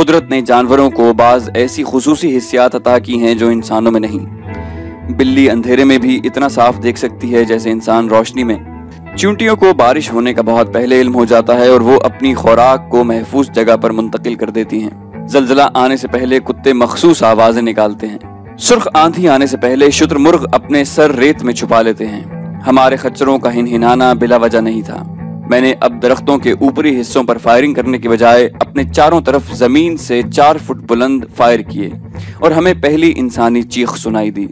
قدرت نے جانوروں کو بعض ایسی خصوصی حسیات عطا کی ہیں جو انسانوں میں نہیں۔ بلی اندھیرے میں بھی اتنا صاف دیکھ سکتی ہے جیسے انسان روشنی میں۔ چونٹیوں کو بارش ہونے کا بہت پہلے علم ہو جاتا ہے اور وہ اپنی خوراک کو محفوظ جگہ پر منتقل کر دیتی ہیں۔ زلزلہ آنے سے پہلے کتے مخصوص آوازیں نکالتے ہیں۔ سرخ آندھی آنے سے پہلے شتر مرغ اپنے سر ریت میں چھپا لیتے ہیں۔ ہمارے خچروں کا ہنہنانا بلا وجہ نہیں تھا۔ میں نے اب درختوں کے اوپری حصوں پر فائرنگ کرنے کی بجائے اپنے چاروں طرف زمین سے 4 فٹ بلند فائر کیے اور ہمیں پہلی انسانی چیخ سنائی دی۔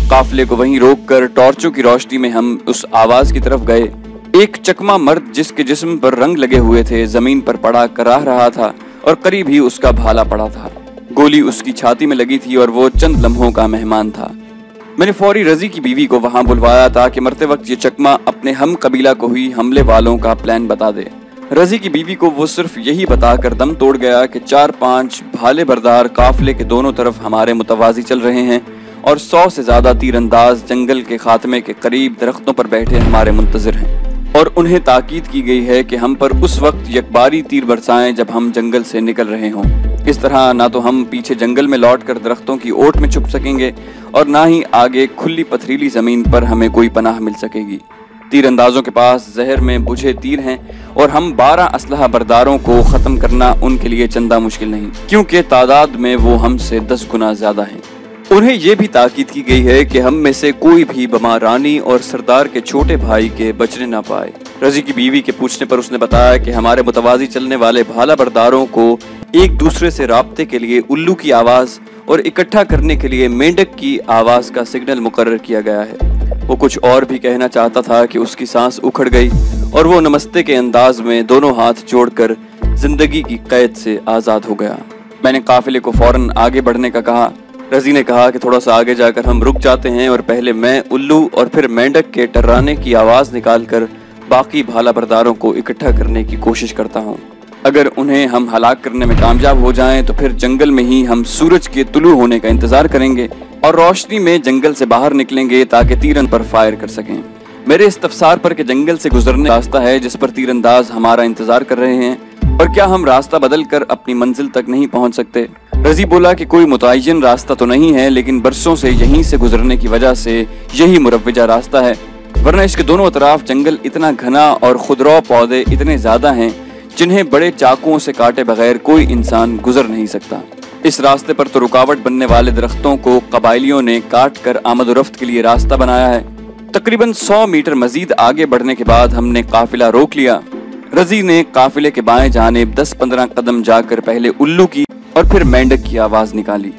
قافلے کو وہیں روک کر ٹارچوں کی روشنی میں ہم اس آواز کی طرف گئے۔ ایک چکما مرد جس کے جسم پر رنگ لگے ہوئے تھے زمین پر پڑا کراہ رہا تھا اور قریب ہی اس کا بھالا پڑا تھا۔ گولی اس کی چھاتی میں لگی تھی اور وہ چند لمحوں کا مہمان تھا۔ میں نے فوری رضی کی بیوی کو وہاں بلوایا تاکہ مرتے وقت یہ چکما اپنے ہم قبیلہ کو ہوئی حملے والوں کا پلان بتا دے۔ رضی کی بیوی کو وہ صرف یہی بتا کر دم توڑ گیا کہ 4-5 بھالے بردار قافلے کے دونوں طرف ہمارے متوازی چل رہے ہیں اور 100 سے زیادہ تیر انداز جنگل کے خاتمے کے قریب درختوں پر بیٹھے ہمارے منتظر ہیں، اور انہیں تاکید کی گئی ہے کہ ہم پر اس وقت یکباری تیر برسائیں جب ہم جنگل سے نکل رہے ہوں۔ اس طرح نہ تو ہم پیچھے جنگل میں لوٹ کر درختوں کی اوٹ میں چھپ سکیں گے اور نہ ہی آگے کھلی پتھریلی زمین پر ہمیں کوئی پناہ مل سکے گی۔ تیر اندازوں کے پاس زہر میں بجھے تیر ہیں اور ہم 12 اسلحہ برداروں کو ختم کرنا ان کے لیے چندہ مشکل نہیں، کیونکہ تعداد میں وہ ہم سے 10 گنا زیادہ ہیں۔ انہیں یہ بھی تاکید کی گئی ہے کہ ہم میں سے کوئی بھی بما رانی اور سردار کے چھوٹے بھائی کے بچنے نہ پائے۔ رضی کی بیوی کے پوچھنے پر اس نے بتایا کہ ہمارے متوازی چلنے والے بھالا برداروں کو ایک دوسرے سے رابطے کے لیے الو کی آواز اور اکٹھا کرنے کے لیے مینڈک کی آواز کا سگنل مقرر کیا گیا ہے۔ وہ کچھ اور بھی کہنا چاہتا تھا کہ اس کی سانس اکھڑ گئی اور وہ نمستے کے انداز میں دونوں ہاتھ جوڑ کر زندگی کی قید سے آزاد ہو گیا۔ میں نے قافلے کو فوراً آگے بڑھنے کا کہا۔ رضی نے کہا کہ تھوڑا سا آگے جا کر ہم رک جاتے ہیں اور پہلے میں الو اور پھر مینڈک کے ٹرانے کی آواز نکال کر باقی بھالا برداروں کو اکٹھا کرنے کی کوشش کرتا ہوں۔ اگر انہیں ہم ہلاک کرنے میں کامیاب ہو جائیں تو پھر جنگل میں ہی ہم سورج کے طلوع ہونے کا انتظار کریں گے اور روشنی میں جنگل سے باہر نکلیں گے تاکہ تیرن پر فائر کر سکیں۔ میرے استفسار پر کہ جنگل سے گزرنے کا راستہ ہے جس پر تیر انداز ہمارا انتظار کر رہے ہیں اور کیا ہم راستہ بدل کر اپنی منزل تک نہیں پہنچ سکتے، رضی بولا کہ کوئی متعین راستہ تو نہیں ہے، لیکن برسوں سے یہیں سے گزرنے کی وجہ سے یہی مروجہ راستہ ہے، ورنہ اس کے دونوں اطراف جنگل اتنا گھنا اور خضرو پودے اتنے زیادہ ہیں جنہیں بڑے چاقوؤں سے کاٹے بغیر کوئی انسان گزر نہیں سکتا۔ اس راستے پر تو رکاوٹ بننے والے درختوں کو قبائلیوں نے کاٹ کر آمد و رفت کے لیے راستہ بنایا ہے۔ تقریباً 100 میٹر مزید آگے بڑھنے کے بعد ہم نے قافلہ روک لیا۔ رضی نے قافلے کے بائیں جانب 10-15 قدم جا کر پہلے الو کی اور پھر مینڈک کی آواز نکالی۔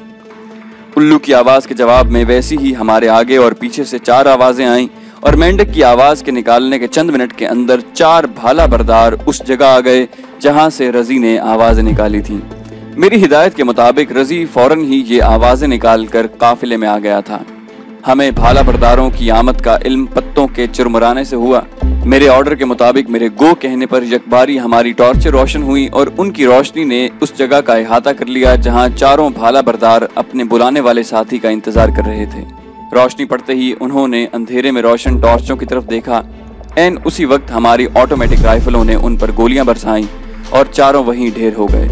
الو کی آواز کے جواب میں ویسی ہی ہمارے آگے اور پیچھے سے 4 آوازیں آئیں اور مینڈک کی آواز کے نکالنے کے چند منٹ کے اندر 4 بھالا بردار اس جگہ آ گئے جہاں سے رضی نے آوازیں نکالی تھیں۔ میری ہدایت کے مطابق رضی فوراً ہی یہ آوازیں نکال کر قافلے میں آ گیا تھا۔ ہمیں بھالا برداروں کی آمد کا علم پتوں کے چرمرانے سے ہوا۔ میرے آرڈر کے مطابق میرے گو کہنے پر یکباری ہماری ٹارچیں روشن ہوئی اور ان کی روشنی نے اس جگہ کا احاطہ کر لیا جہاں 4 بھالا بردار اپنے بلانے والے ساتھی کا انتظار کر رہے تھے۔ روشنی پڑتے ہی انہوں نے اندھیرے میں روشن ٹارچوں کی طرف دیکھا۔ عین اسی وقت ہماری آٹومیٹک رائفلوں نے ان پر گولیاں برسائیں اور 4 وہیں ڈھیر ہو گئے۔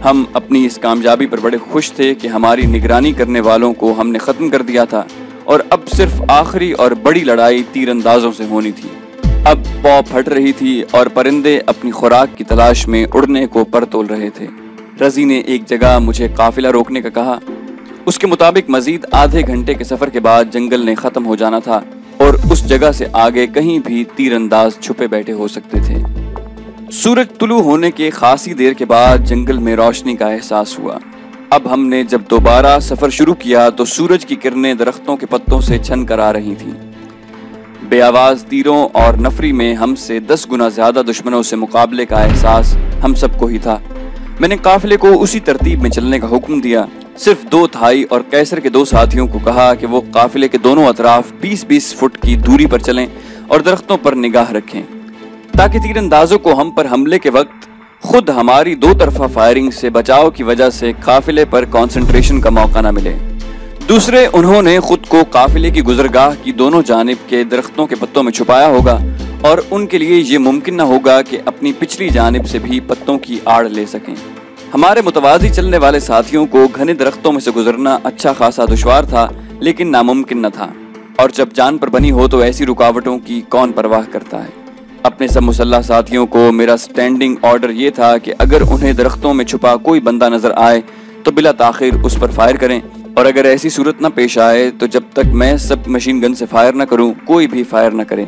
ہم اپنی اس کامیابی پر بڑے خوش تھے کہ ہماری نگرانی کرنے والوں کو ہم نے ختم کر دیا تھا اور اب صرف آخری اور بڑی لڑائی تیر اندازوں سے ہونی تھی۔ اب پاؤ پھٹ رہی تھی اور پرندے اپنی خوراک کی تلاش میں اڑنے کو پر تول رہے تھے۔ رضی نے ایک جگہ مجھے قافلہ روکنے کا کہا۔ اس کے مطابق مزید آدھے گھنٹے کے سفر کے بعد جنگل نے ختم ہو جانا تھا اور اس جگہ سے آگے کہیں بھی تیر انداز چھپے بیٹھے ہو سکتے تھے۔ سورج طلوع ہونے کے خاصی دیر کے بعد جنگل میں روشنی کا احساس ہوا۔ اب ہم نے جب دوبارہ سفر شروع کیا تو سورج کی کرنیں درختوں کے پتوں سے چھن کر آ رہی تھیں۔ بے آواز تیروں اور نفری میں ہم سے 10 گنا زیادہ دشمنوں سے مقابلے کا احساس ہم سب کو ہی تھا۔ میں نے قافلے کو اسی ترتیب میں چلنے کا حکم دیا۔ صرف 2 تھائی اور کیسر کے 2 ساتھیوں کو کہا کہ وہ قافلے کے دونوں اطراف 20-20 فٹ کی دوری پر چلیں اور درختوں پر نگاہ رکھیں تاکہ تیر اندازوں کو ہم پر حملے کے وقت خود ہماری 2 طرفہ فائرنگ سے بچاؤ کی وجہ سے قافلے پر کنسنٹریشن کا موقع نہ ملے۔ دوسرے انہوں نے خود کو قافلے کی گزرگاہ کی دونوں جانب کے درختوں کے پتوں میں چھپایا ہوگا اور ان کے لیے یہ ممکن نہ ہوگا کہ اپنی پچھلی جانب سے بھی پتوں کی آڑ لے سکیں۔ ہمارے متوازی چلنے والے ساتھیوں کو گھنے درختوں میں سے گزرنا اچھا خاصا دشوار تھا، لیکن ناممکن نہ تھا، اور جب جان پر بنی ہو تو ایسی رکاوٹوں کی کون پرواہ کرتا ہے۔ اپنے سب مسلح ساتھیوں کو میرا سٹینڈنگ آرڈر یہ تھا کہ اگر انہیں درختوں میں چھپا کوئی بندہ نظر آئے تو بلا تاخیر اس پر فائر کریں، اور اگر ایسی صورت نہ پیش آئے تو جب تک میں سب مشین گن سے فائر نہ کروں کوئی بھی فائر نہ کریں،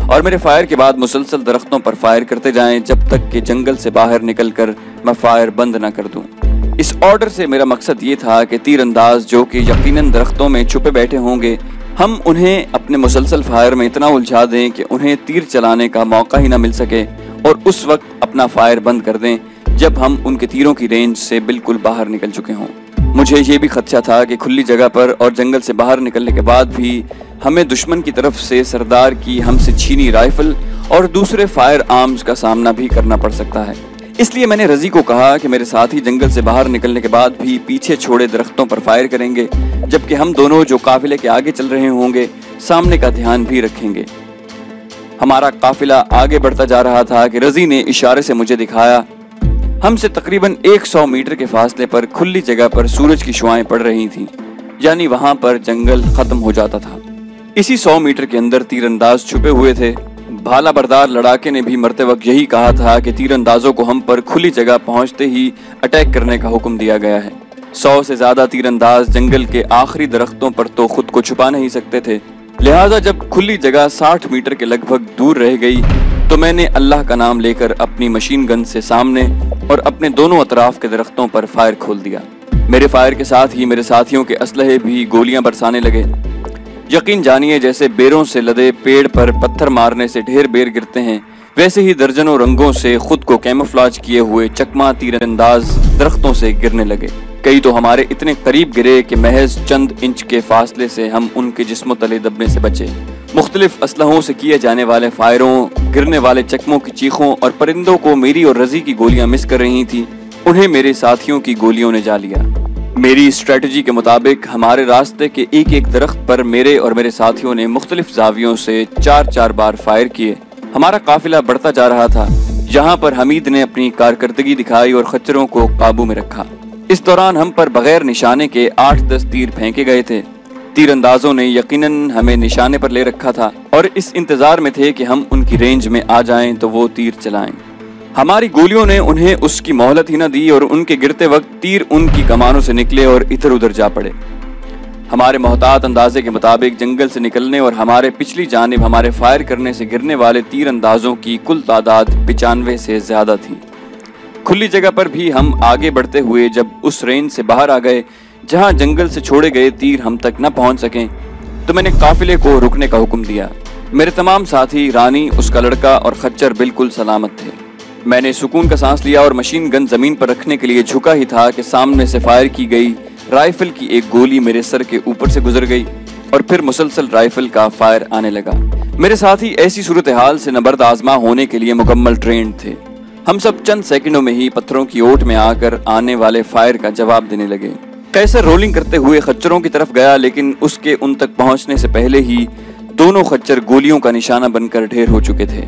اور میرے فائر کے بعد مسلسل درختوں پر فائر کرتے جائیں جب تک کہ جنگل سے باہر نکل کر میں فائر بند نہ کر دوں۔ اس آرڈر سے میرا مقصد یہ تھا کہ تیر انداز جو کہ یقیناً درختوں میں چھپے بیٹھے ہوں گے، ہم انہیں اپنے مسلسل فائر میں اتنا الجھا دیں کہ انہیں تیر چلانے کا موقع ہی نہ مل سکے، اور اس وقت اپنا فائر بند کر دیں جب ہم ان کے تیروں کی رینج سے بالکل باہر نکل چکے ہوں۔ مجھے یہ بھی خدشہ تھا کہ کھلی جگہ پر اور جنگل سے باہر نکلنے کے بعد بھی ہمیں دشمن کی طرف سے سردار کی ہم سے چھینی رائفل اور دوسرے فائر آرمز کا سامنا بھی کرنا پڑ سکتا ہے۔ اس لیے میں نے رضی کو کہا کہ میرے ساتھی جنگل سے باہر نکلنے کے بعد بھی پیچھے چھوڑے درختوں پر فائر کریں گے، جبکہ ہم دونوں جو قافلے کے آگے چل رہے ہوں گے سامنے کا دھیان بھی رکھیں گے۔ ہمارا قافلہ آگے بڑھتا جا رہا تھا کہ رضی نے اشارے سے مجھے دکھایا۔ ہم سے تقریباً 100 میٹر کے فاصلے پر کھلی جگہ پر سورج کی شعائیں پڑ رہی تھیں، یعنی وہاں پر جنگل ختم ہو جاتا تھا۔ اسی 100 میٹر کے اندر تیر انداز چھپے ہوئے تھے۔ بھالا بردار لڑاکے نے بھی مرتے وقت یہی کہا تھا کہ تیر اندازوں کو ہم پر کھلی جگہ پہنچتے ہی اٹیک کرنے کا حکم دیا گیا ہے۔ 100 سے زیادہ تیر انداز جنگل کے آخری درختوں پر تو خود کو چھپا نہیں سکتے تھے، لہٰذا جب کھلی جگہ 60 میٹر کے لگ بھگ دور رہ گئی تو میں نے اللہ کا نام لے کر اپنی مشین گن سے سامنے اور اپنے دونوں اطراف کے درختوں پر فائر کھول دیا۔ میرے فائر کے ساتھ ہی میرے ساتھیوں کے اسلحے بھی گولیاں برسانے لگے۔ یقین جانیے جیسے بیروں سے لدے پیڑ پر پتھر مارنے سے ڈھیر بیر گرتے ہیں، ویسے ہی درجنوں رنگوں سے خود کو کیموفلاج کیے ہوئے چکما تیر انداز درختوں سے گرنے لگے۔ کئی تو ہمارے اتنے قریب گرے کہ محض چند انچ کے فاصلے سے ہم ان کے جسموں تلے دبنے سے بچے۔ مختلف اسلحوں سے کیے جانے والے فائروں، گرنے والے چکموں کی چیخوں اور پرندوں کو میری اور رضی کی گولیاں مس کر رہی تھیں، انہیں میرے ساتھیوں کی گولیوں نے جا لیا۔ میری اسٹریٹجی کے مطابق ہمارے راستے کے ایک ایک درخت پر میرے اور میرے ساتھیوں نے مختلف زاویوں سے 4 بار فائر کیے۔ ہمارا قافلہ بڑھتا جا رہا تھا، جہاں پر حمید نے اپنی کارکردگی دکھائی اور خچروں کو قابو میں رکھا۔ اس دوران ہم پر بغیر نشانے کے 8-10 تیر پھینکے گئے تھے۔ تیر اندازوں نے یقیناً ہمیں نشانے پر لے رکھا تھا اور اس انتظار میں تھے کہ ہم ان کی رینج میں آ جائیں تو وہ تیر چلائیں۔ ہماری گولیوں نے انہیں اس کی مہلت ہی نہ دی اور ان کے گرتے وقت تیر ان کی کمانوں سے نکلے اور ادھر ادھر جا پڑے۔ ہمارے محتاط اندازے کے مطابق جنگل سے نکلنے اور ہمارے پچھلی جانب ہمارے فائر کرنے سے گرنے والے تیر اندازوں کی کل تعداد 95 سے زیادہ تھی۔ کھلی جگہ پر بھی ہم آگے بڑھتے ہوئے جب اس رینج سے باہر آ گئے جہاں جنگل سے چھوڑے گئے تیر ہم تک نہ پہنچ سکیں تو میں نے قافلے کو رکنے کا حکم دیا۔ میرے تمام ساتھی، رانی، اس کا لڑکا اور خچر بالکل سلامت تھے۔ میں نے سکون کا سانس لیا اور مشین گن زمین پر رکھنے کے لیے جھکا ہی تھا کہ سامنے سے فائر کی گئی رائفل کی ایک گولی میرے سر کے اوپر سے گزر گئی اور پھر مسلسل رائفل کا فائر آنے لگا۔ میرے ساتھی ایسی صورتحال سے نبرد آزما ہونے کے لیے مکمل ٹرینڈ تھے۔ ہم سب چند سیکنڈوں میں ہی پتھروں کی اوٹ میں آ کر آنے والے فائر کا جواب دینے لگے۔ قیصر رولنگ کرتے ہوئے خچروں کی طرف گیا، لیکن اس کے ان تک پہنچنے سے پہلے ہی دونوں خچر گولیوں کا نشانہ بن کر ڈھیر ہو چکے تھے۔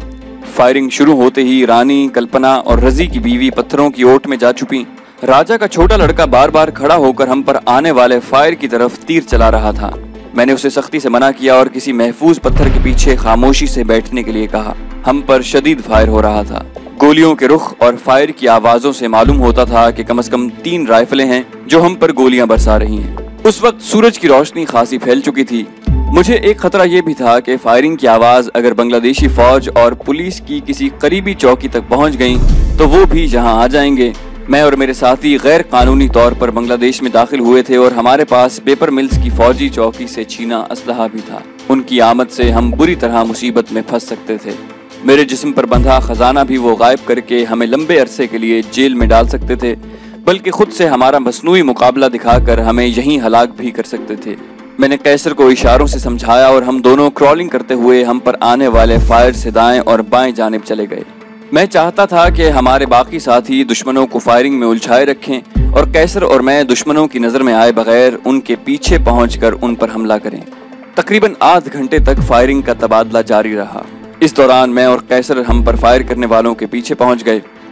فائرنگ شروع ہوتے ہی رانی، کلپنا اور رضی کی بیوی پتھروں کی اوٹ میں جا چھپی۔ راجا کا چھوٹا لڑکا بار بار کھڑا ہو کر ہم پر آنے والے فائر کی طرف تیر چلا رہا تھا۔ میں نے اسے سختی سے منع کیا اور کسی محفوظ پتھر کے پیچھے خاموشی سے بیٹھنے کے لیے کہا۔ ہم پر شدید فائر ہو رہا تھا۔ گولیوں کے رخ اور فائر کی آوازوں سے معلوم ہوتا تھا کہ کم از کم 3 رائفلیں ہیں جو ہم پر گولیاں برسا رہی ہیں۔ اس وقت سورج کی روشنی خاصی پھیل چکی تھی۔ مجھے ایک خطرہ یہ بھی تھا کہ فائرنگ کی آواز اگر بنگلہ دیشی فوج اور پولیس کی کسی قریبی چوکی تک پہنچ گئیں تو وہ بھی یہاں آ جائیں گے۔ میں اور میرے ساتھی غیر قانونی طور پر بنگلہ دیش میں داخل ہوئے تھے اور ہمارے پاس پیپر ملز کی فوجی چوکی سے چھینا اسلحہ بھی تھا۔ ان کی آمد سے ہم بری طرح مصیبت میں پھنس سکتے تھے۔ میرے جسم پر بندھا خزانہ بھی وہ غائب کر کے ہمیں لمبے عرصے کے لیے جیل میں ڈال سکتے تھے، بلکہ خود سے ہمارا مصنوعی مقابلہ دکھا کر ہمیں یہیں ہلاک بھی کر سکتے تھے۔ میں نے قیصر کو اشاروں سے سمجھایا اور ہم دونوں کرالنگ کرتے ہوئے ہم پر آنے والے فائر سے دائیں اور بائیں جانب چلے گئے۔ میں چاہتا تھا کہ ہمارے باقی ساتھی دشمنوں کو فائرنگ میں الجھائے رکھیں اور قیصر اور میں دشمنوں کی نظر میں آئے بغیر ان کے پیچھے پہنچ کر ان پر حملہ کریں۔ تقریباً آدھ گھنٹے تک فائرنگ کا تبادلہ جاری رہا۔ اس دوران میں اور قیصر ہم پر فائر کرنے والوں کے پیچھے پہنچ گئے۔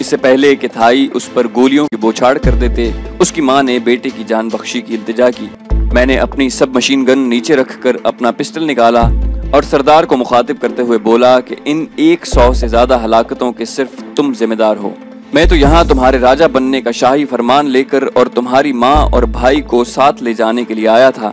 اس سے پہلے کہ تھائی اس پر گولیوں کی بوچھاڑ کر دیتے، اس کی ماں نے بیٹے کی جان بخشی کی التجا کی۔ میں نے اپنی سب مشین گن نیچے رکھ کر اپنا پسٹل نکالا اور سردار کو مخاطب کرتے ہوئے بولا کہ ان 100 سے زیادہ ہلاکتوں کے صرف تم ذمہ دار ہو۔ میں تو یہاں تمہارے راجہ بننے کا شاہی فرمان لے کر اور تمہاری ماں اور بھائی کو ساتھ لے جانے کے لیے آیا تھا،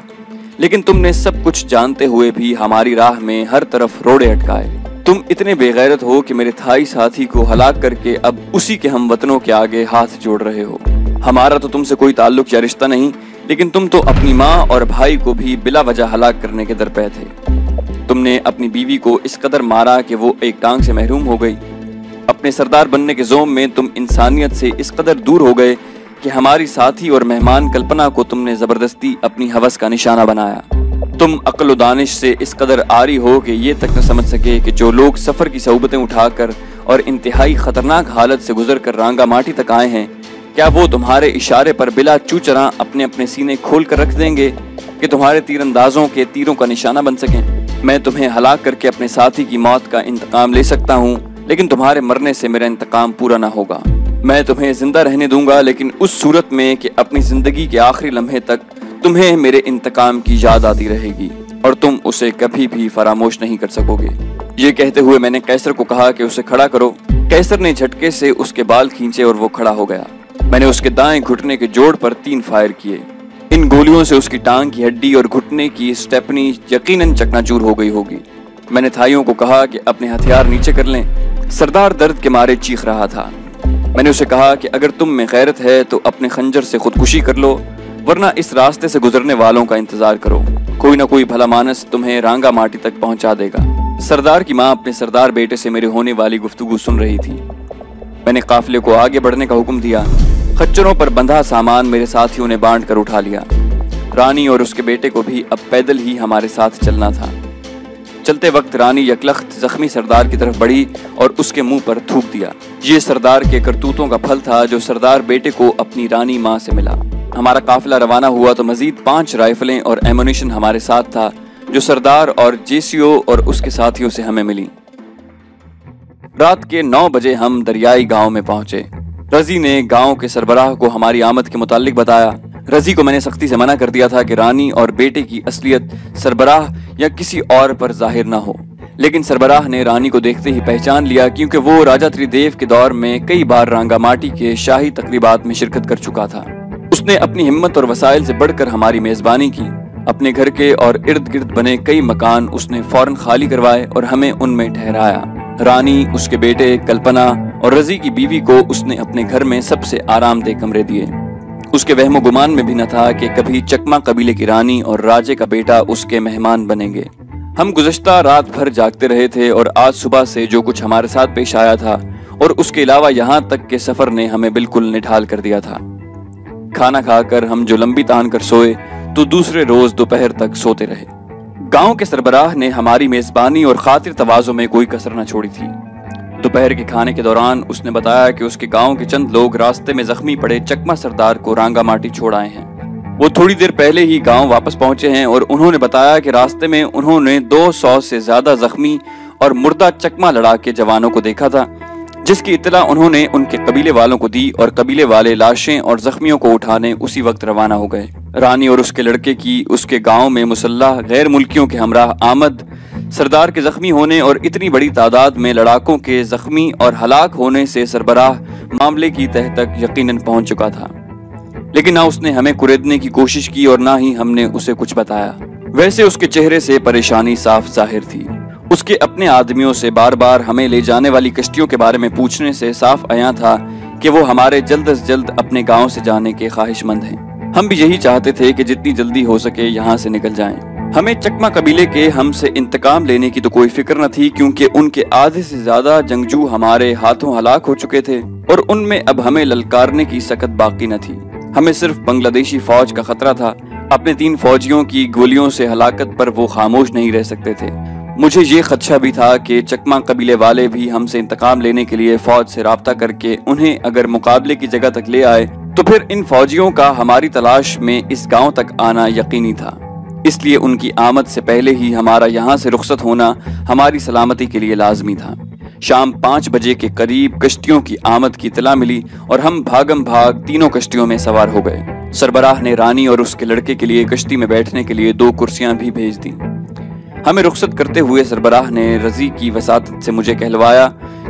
لیکن تم نے سب کچھ جانتے ہوئے بھی ہماری راہ میں ہر طرف روڑے اٹکائے۔ تم اتنے بے غیرت ہو کہ میرے تھائی ساتھی کو ہلاک کر کے اب اسی کے ہم وطنوں کے آگے ہاتھ جوڑ رہے ہو۔ ہمارا تو تم سے کوئی تعلق یا رشتہ نہیں، لیکن تم تو اپنی ماں اور بھائی کو بھی بلا وجہ ہلاک کرنے کے درپے تھے۔ تم نے اپنی بیوی کو اس قدر مارا کہ وہ ایک ٹانگ سے محروم ہو گئی۔ اپنے سردار بننے کے زوم میں تم انسانیت سے اس قدر دور ہو گئے کہ ہماری ساتھی اور مہمان کلپنا کو تم نے زبردستی اپنی ہوس کا نشانہ بنایا۔ تم عقل و دانش سے اس قدر عاری ہو کہ یہ تک نہ سمجھ سکے کہ جو لوگ سفر کی صعوبتیں اٹھا کر اور انتہائی خطرناک حالت سے گزر کر رانگا ماٹی تک آئے ہیں، کیا وہ تمہارے اشارے پر بلا چوچراں اپنے اپنے سینے کھول کر رکھ دیں گے کہ تمہارے تیر اندازوں کے تیروں کا نشانہ بن سکیں؟ میں تمہیں ہلاک کر کے اپنے ساتھی کی موت کا انتقام لے سکتا ہوں، لیکن تمہارے مرنے سے میرا انتقام پورا نہ ہوگا۔ میں تمہیں زندہ رہنے دوں گا، لیکن اس صورت میں کہ اپنی زندگی کے آخری لمحے تک تمہیں میرے انتقام کی یاد آتی رہے گی اور تم اسے کبھی بھی فراموش نہیں کر سکو گے۔ یہ کہتے ہوئے میں نے قیصر کو کہا کہ اسے کھڑا کرو۔ قیصر نے جھٹکے سے اس کے بال کھینچے اور وہ کھڑا ہو گیا۔ میں نے اس کے دائیں گھٹنے کے جوڑ پر 3 فائر کیے۔ ان گولیوں سے اس کی ٹانگ کی ہڈی اور گھٹنے کی سٹیپنی یقیناً چکنا چور ہو گئی ہوگی۔ میں نے تھائیوں کو کہا کہ اپنے ہتھیار نیچے کر لیں۔ سردار درد کے مارے چیخ رہا تھا۔ میں نے اسے کہا کہ اگر تم میں غیرت ہے تو اپنے خنجر سے خودکشی کر لو، ورنہ اس راستے سے گزرنے والوں کا انتظار کرو، کوئی نہ کوئی بھلا مانس تمہیں رانگا ماٹی تک پہنچا دے گا۔ سردار کی ماں اپنے سردار بیٹے سے میرے ہونے والی گفتگو سن رہی تھی۔ میں نے قافلے کو آگے بڑھنے کا حکم دیا۔ خچروں پر بندھا سامان میرے ساتھیوں نے بانٹ کر اٹھا لیا۔ رانی اور اس کے بیٹے کو بھی اب پیدل ہی ہمارے ساتھ چلنا تھا۔ چلتے وقت رانی یکلخت زخمی سردار کی طرف بڑھی اور اس کے منہ پر تھوک دیا۔ یہ سردار کے کرتوتوں کا پھل تھا جو سردار بیٹے کو اپنی رانی ماں سے ملا۔ ہمارا قافلہ روانہ ہوا تو مزید 5 رائفلیں اور ایمونیشن ہمارے ساتھ تھا جو سردار اور جیسیو اور اس کے ساتھیوں سے ہمیں ملی۔ رات کے 9 بجے ہم دریائی گاؤں میں پہنچے۔ رضی نے گاؤں کے سربراہ کو ہماری آمد کے متعلق بتایا۔ رضی کو میں نے سختی سے منع کر دیا تھا کہ رانی اور بیٹے کی اصلیت سربراہ یا کسی اور پر ظاہر نہ ہو، لیکن سربراہ نے رانی کو دیکھتے ہی پہچان لیا کیونکہ وہ راجہ تری دیو کے دور میں کئی بار رانگا ماٹی کے شاہی تقریبات میں شرکت کر چکا تھا۔ اس نے اپنی ہمت اور وسائل سے بڑھ کر ہماری میزبانی کی۔ اپنے گھر کے اور ارد گرد بنے کئی مکان اس نے فوراً خالی کروائے اور ہمیں ان میں ٹھہرایا۔ رانی، اس کے بیٹے کلپنا اور رضی کی بیوی کو اس نے اپنے گھر میں سب سے آرام دہ کمرے دیے۔ اس کے وہم و گمان میں بھی نہ تھا کہ کبھی چکما قبیلے کی رانی اور راجے کا بیٹا اس کے مہمان بنیں گے۔ ہم گزشتہ رات بھر جاگتے رہے تھے اور آج صبح سے جو کچھ ہمارے ساتھ پیش آیا تھا اور اس کے علاوہ یہاں تک کہ سفر نے ہمیں بالکل نڈھال کر دیا تھا۔ کھانا کھا کر ہم جو لمبی تان کر سوئے تو دوسرے روز دوپہر تک سوتے رہے۔ گاؤں کے سربراہ نے ہماری میزبانی اور خاطر تواضع میں کوئی کسر نہ چھوڑی تھی۔ دوپہر کے کھانے کے دوران اس نے بتایا کہ اس کے گاؤں کے چند لوگ راستے میں زخمی پڑے چکما سردار کو رانگا ماٹی چھوڑ آئے ہیں۔ وہ تھوڑی دیر پہلے ہی گاؤں واپس پہنچے ہیں اور انہوں نے بتایا کہ راستے میں انہوں نے 200 سے زیادہ زخمی اور مردہ چکما لڑاکے جوانوں کو دیکھا تھا، جس کی اطلاع انہوں نے ان کے قبیلے والوں کو دی اور قبیلے والے لاشیں اور زخمیوں کو اٹھانے اسی وقت روانہ ہو گئے۔ رانی اور اس کے لڑکے کی اس کے گاؤں میں مسلح غیر ملکیوں کے ہمراہ آمد، سردار کے زخمی ہونے اور اتنی بڑی تعداد میں لڑاکوں کے زخمی اور ہلاک ہونے سے سربراہ معاملے کی تہ تک یقیناً پہنچ چکا تھا، لیکن نہ اس نے ہمیں کریدنے کی کوشش کی اور نہ ہی ہم نے اسے کچھ بتایا۔ ویسے اس کے چہرے سے پریشانی صاف ظاہر تھی۔ اس کے اپنے آدمیوں سے بار بار ہمیں لے جانے والی کشتیوں کے بارے میں پوچھنے سے صاف عیاں تھا کہ وہ ہمارے جلد از جلد اپنے گاؤں سے جانے کے خواہش مند ہیں۔ ہم بھی یہی چاہتے تھے کہ جتنی جلدی ہو سکے یہاں سے نکل جائیں۔ ہمیں چکما قبیلے کے ہم سے انتقام لینے کی تو کوئی فکر نہ تھی، کیونکہ ان کے آدھے سے زیادہ جنگجو ہمارے ہاتھوں ہلاک ہو چکے تھے اور ان میں اب ہمیں للکارنے کی سکت باقی نہ تھی۔ ہمیں صرف بنگلہ دیشی فوج کا خطرہ تھا۔ اپنے 3 فوجیوں کی گولیوں سے ہلاکت پر وہ خاموش نہیں رہ سکتے تھے۔ مجھے یہ خدشہ بھی تھا کہ چکما قبیلے والے بھی ہم سے انتقام لینے کے لیے فوج سے رابطہ کر کے انہیں اگر مقابلے کی جگہ تک لے آئے تو پھر ان فوجیوں کا ہماری تلاش میں اس گاؤں تک آنا یقینی تھا۔ اس لیے ان کی آمد سے پہلے ہی ہمارا یہاں سے رخصت ہونا ہماری سلامتی کے لیے لازمی تھا۔ شام 5 بجے کے قریب کشتیوں کی آمد کی اطلاع ملی اور ہم بھاگم بھاگ تینوں کشتیوں میں سوار ہو گئے۔ سربراہ نے رانی اور اس کے لڑکے کے لیے کشتی میں بیٹھنے کے لیے 2 کرسیاں بھی بھیج دیں۔ ہمیں رخصت کرتے ہوئے سربراہ نے رضی کی وساطت سے مجھے کہلوایا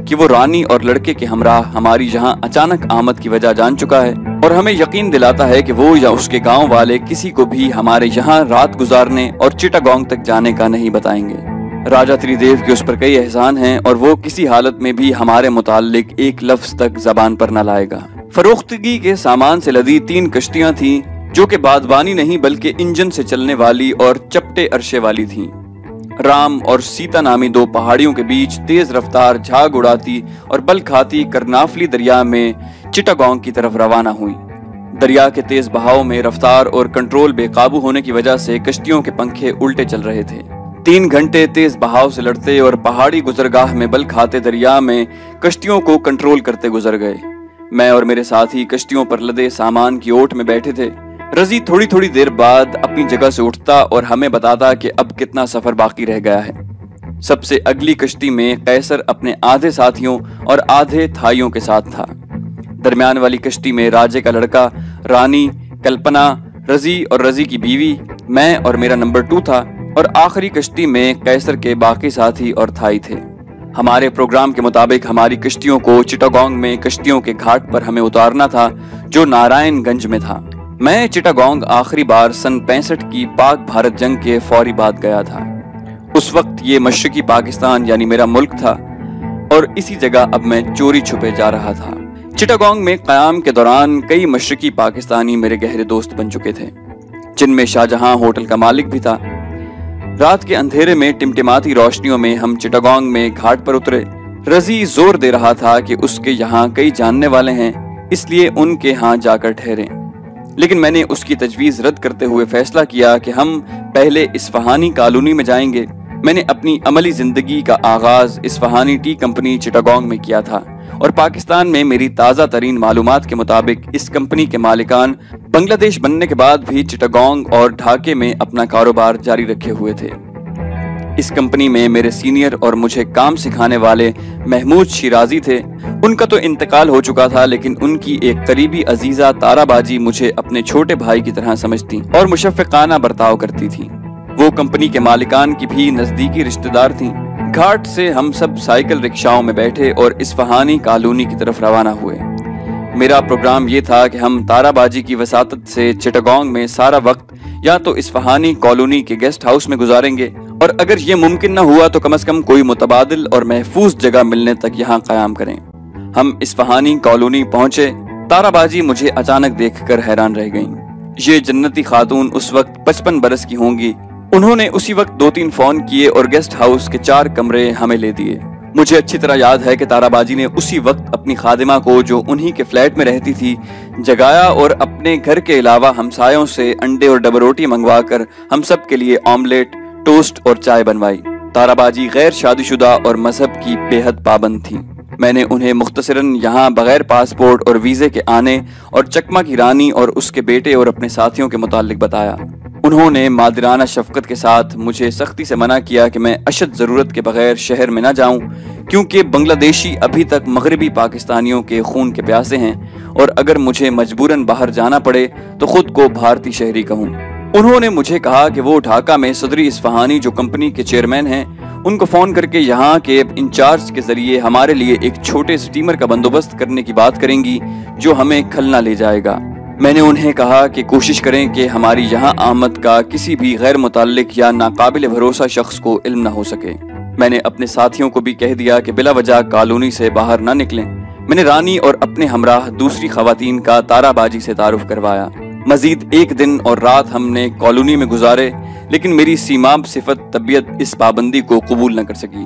کہ وہ رانی اور لڑکے کے ہمراہ ہماری یہاں اچانک آمد کی وجہ جان چکا ہے اور ہمیں یقین دلاتا ہے کہ وہ یا اس کے گاؤں والے کسی کو بھی ہمارے یہاں رات گزارنے اور چٹاگانگ تک جانے کا نہیں بتائیں گے۔ راجہ تری دیو کے اس پر کئی احسان ہیں اور وہ کسی حالت میں بھی ہمارے متعلق ایک لفظ تک زبان پر نہ لائے گا۔ فروختگی کے سامان سے لدی 3 کشتیاں تھیں جو کہ بادبانی نہیں بلکہ انجن سے چلنے والی اور چپٹے عرشے والی تھیں۔ رام اور سیتا نامی 2 پہاڑیوں کے بیچ تیز رفتار جھاگ اڑاتی اور بل کھاتی کرنافلی دریا میں چٹاگانگ کی طرف روانہ ہوئیں۔ دریا کے تیز بہاؤ میں رفتار اور کنٹرول بے قابو ہونے کی وجہ سے کشتیوں کے پنکھے الٹے چل رہے تھے۔ 3 گھنٹے تیز بہاؤ سے لڑتے اور پہاڑی گزرگاہ میں بل کھاتے دریا میں کشتیوں کو کنٹرول کرتے گزر گئے۔ میں اور میرے ساتھی کشتیوں پر لدے سامان کی اوٹ میں بیٹھے تھے۔ رضی تھوڑی تھوڑی دیر بعد اپنی جگہ سے اٹھتا اور ہمیں بتاتا کہ اب کتنا سفر باقی رہ گیا ہے۔ سب سے اگلی کشتی میں قیصر اپنے آدھے ساتھیوں اور آدھے تھائیوں کے ساتھ تھا۔ درمیان والی کشتی میں راجے کا لڑکا، رانی، کلپنا، رضی اور رضی کی بیوی، میں اور میرا نمبر 2 تھا، اور آخری کشتی میں قیصر کے باقی ساتھی اور تھائی تھے۔ ہمارے پروگرام کے مطابق ہماری کشتیوں کو چٹاگانگ میں کشتیوں کے گھاٹ پر ہمیں اتارنا تھا جو نارائن گنج میں تھا۔ میں چٹاگانگ آخری بار سن 65 کی پاک بھارت جنگ کے فوری بعد گیا تھا۔ اس وقت یہ مشرقی پاکستان یعنی میرا ملک تھا اور اسی جگہ اب میں چوری چھپے جا رہا تھا۔ چٹاگانگ میں قیام کے دوران کئی مشرقی پاکستانی میرے گہرے دوست بن چکے تھے، جن میں شاہجہاں ہوٹل کا مالک بھی تھا۔ رات کے اندھیرے میں ٹمٹماتی روشنیوں میں ہم چٹاگانگ میں گھاٹ پر اترے۔ رضی زور دے رہا تھا کہ اس کے یہاں کئی جاننے والے ہیں، اس لیے ان کے ہاں جا کر ٹھہریں، لیکن میں نے اس کی تجویز رد کرتے ہوئے فیصلہ کیا کہ ہم پہلے اصفہانی کالونی میں جائیں گے۔ میں نے اپنی عملی زندگی کا آغاز اصفہانی ٹی کمپنی چٹاگانگ میں کیا تھا اور پاکستان میں میری تازہ ترین معلومات کے مطابق اس کمپنی کے مالکان بنگلہ دیش بننے کے بعد بھی چٹاگانگ اور ڈھاکے میں اپنا کاروبار جاری رکھے ہوئے تھے۔ اس کمپنی میں میرے سینئر اور مجھے کام سکھانے والے محمود شیرازی تھے۔ ان کا تو انتقال ہو چکا تھا، لیکن ان کی ایک قریبی عزیزہ تارا باجی مجھے اپنے چھوٹے بھائی کی طرح سمجھتی اور مشفقانہ برتاؤ کرتی تھی۔ وہ کمپنی کے مالکان کی بھی نزدیکی رشتہ دار تھیں۔ گھاٹ سے ہم سب سائیکل رکشاؤں میں بیٹھے اور اصفہانی کالونی کی طرف روانہ ہوئے۔ میرا پروگرام یہ تھا کہ ہم تارا باجی کی وساطت سے چٹاگانگ میں سارا وقت یا تو اصفہانی کالونی کے گیسٹ ہاؤس میں گزاریں گے، اور اگر یہ ممکن نہ ہوا تو کم از کم کوئی متبادل اور محفوظ جگہ ملنے تک یہاں قیام کریں۔ ہم اصفہانی کالونی پہنچے۔ تارا باجی مجھے اچانک دیکھ کر حیران رہ گئیں۔ یہ جنتی خاتون اس وقت 55 برس کی ہوں گی۔ انہوں نے اسی وقت 2-3 فون کیے اور گیسٹ ہاؤس کے 4 کمرے ہمیں لے دیے۔ مجھے اچھی طرح یاد ہے کہ تارا باجی نے اسی وقت اپنی خادمہ کو، جو انہی کے فلیٹ میں رہتی تھی، جگایا اور اپنے گھر کے علاوہ ہمسایوں سے انڈے اور ڈبل روٹی منگوا کر ہم سب کے لیے آملیٹ، ٹوسٹ اور چائے بنوائی۔ تارا باجی غیر شادی شدہ اور مذہب کی بے حد پابند تھیں۔ میں نے انہیں مختصراً یہاں بغیر پاسپورٹ اور ویزے کے آنے اور چکما کی رانی اور اس کے بیٹے اور اپنے ساتھیوں کے متعلق بتایا۔ انہوں نے مادرانہ شفقت کے ساتھ مجھے سختی سے منع کیا کہ میں اشد ضرورت کے بغیر شہر میں نہ جاؤں، کیونکہ بنگلہ دیشی ابھی تک مغربی پاکستانیوں کے خون کے پیاسے ہیں، اور اگر مجھے مجبوراً باہر جانا پڑے تو خود کو بھارتی شہری کہوں۔ انہوں نے مجھے کہا کہ وہ ڈھاکہ میں صدری اصفہانی، جو کمپنی کے چیئرمین ہیں، ان کو فون کر کے یہاں کے انچارج کے ذریعے ہمارے لیے ایک چھوٹے سٹیمر کا بندوبست کرنے کی بات کریں گی جو ہمیں کھلنا لے جائے گا۔ میں نے انہیں کہا کہ کوشش کریں کہ ہماری یہاں آمد کا کسی بھی غیر متعلق یا ناقابل بھروسہ شخص کو علم نہ ہو سکے۔ میں نے اپنے ساتھیوں کو بھی کہہ دیا کہ بلا وجہ کالونی سے باہر نہ نکلیں۔ میں نے رانی اور اپنے ہمراہ دوسری خواتین کا تارا باجی سے تعارف کروایا۔ مزید 1 دن اور رات ہم نے کالونی میں گزارے، لیکن میری سیماب صفت طبیعت اس پابندی کو قبول نہ کر سکی۔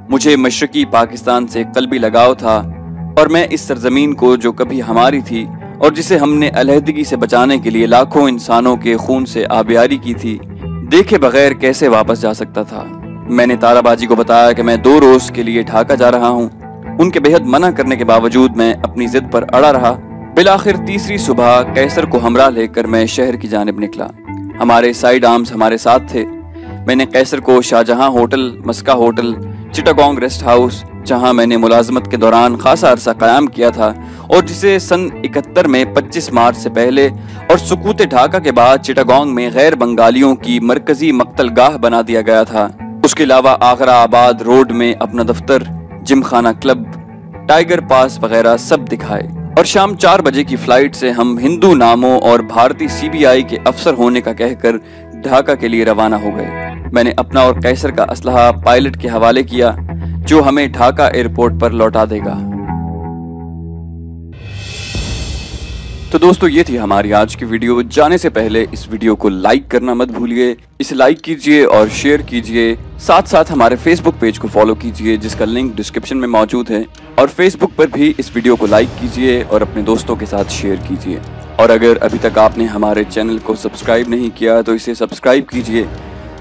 مجھے مشرقی پاکستان سے قلبی لگاؤ تھا، اور میں اس سرزمین کو جو کبھی ہماری تھی اور جسے ہم نے علیحدگی سے بچانے کے لیے لاکھوں انسانوں کے خون سے آبیاری کی تھی، دیکھے بغیر کیسے واپس جا سکتا تھا۔ میں نے تارا باجی کو بتایا کہ میں 2 روز کے لیے ڈھاکہ جا رہا ہوں۔ ان کے بے حد منع کرنے کے باوجود میں اپنی ضد پر اڑا رہا۔ بالآخر تیسری صبح قیصر کو ہمراہ لے کر میں شہر کی جانب نکلا۔ ہمارے سائیڈ آرمز ہمارے ساتھ تھے۔ میں نے قیصر کو Shahjahan hotel, Maska hotel, Chittagong rest house, جہاں میں نے ملازمت کے دوران خاصا عرصہ قیام کیا تھا اور جسے سن 71 میں 25 مارچ سے پہلے اور سقوط ڈھاکہ کے بعد چٹاگانگ میں غیر بنگالیوں کی مرکزی مقتل گاہ بنا دیا گیا تھا۔ اس کے علاوہ آگرہ آباد روڈ میں اپنا دفتر، جم خانہ کلب، ٹائیگر پاس وغیرہ سب دکھائے، اور شام 4 بجے کی فلائٹ سے ہم ہندو ناموں اور بھارتی CBI کے افسر ہونے کا کہہ کر ڈھاکہ کے لیے روانہ ہو گئے۔ میں نے اپنا اور قیصر کا اسلحہ پائلٹ کے حوالے کیا جو ہمیں ڈھاکہ ایئرپورٹ پر لوٹا دے گا۔ تو دوستو یہ تھی ہماری آج کی ویڈیو۔ جانے سے پہلے اس ویڈیو کو لائک کرنا مت بھولیے، اسے لائک کیجئے اور شیئر کیجئے، ساتھ ساتھ ہمارے فیس بک پیج کو فالو کیجئے جس کا لنک ڈسکرپشن میں موجود ہے، اور فیس بک پر بھی اس ویڈیو کو لائک کیجئے اور اپنے دوستوں کے ساتھ شیئر کیجئے۔ اور اگر ابھی تک آپ نے ہمارے چینل کو سبسکرائب نہیں کیا تو اسے سبسکرائب کیجئے،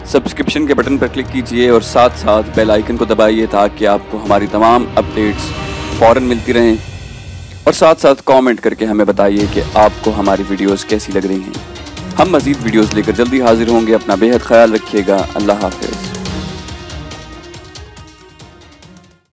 سبسکرپشن کے بٹن پر کلک کیجئے اور ساتھ ساتھ بیل آئیکن کو دبائیے تاکہ آپ کو ہماری تمام اپڈیٹس فوراً ملتی رہیں، اور ساتھ ساتھ کامنٹ کر کے ہمیں بتائیے کہ آپ کو ہماری ویڈیوز کیسی لگ رہی ہیں۔ ہم مزید ویڈیوز لے کر جلدی حاضر ہوں گے۔ اپنا بے حد خیال رکھیے گا۔ اللہ حافظ۔